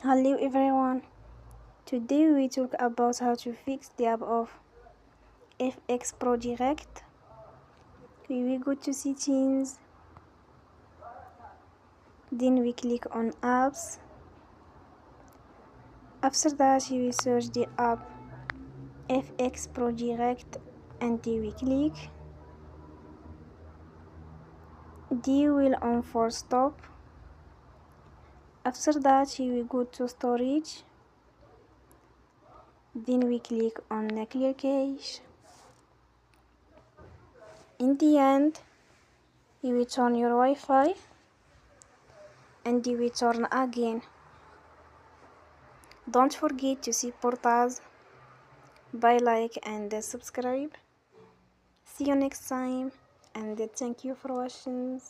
Hello everyone. Today we talk about how to fix the app of FxPro Direct. We go to settings, then we click on apps. After that we search the app FxPro Direct and we click. We will on for stop. After that we go to storage, then we click on the clear cache. In the end you will turn your Wi-Fi and you will turn again. Don't forget to support us by like and subscribe. See you next time and thank you for watching.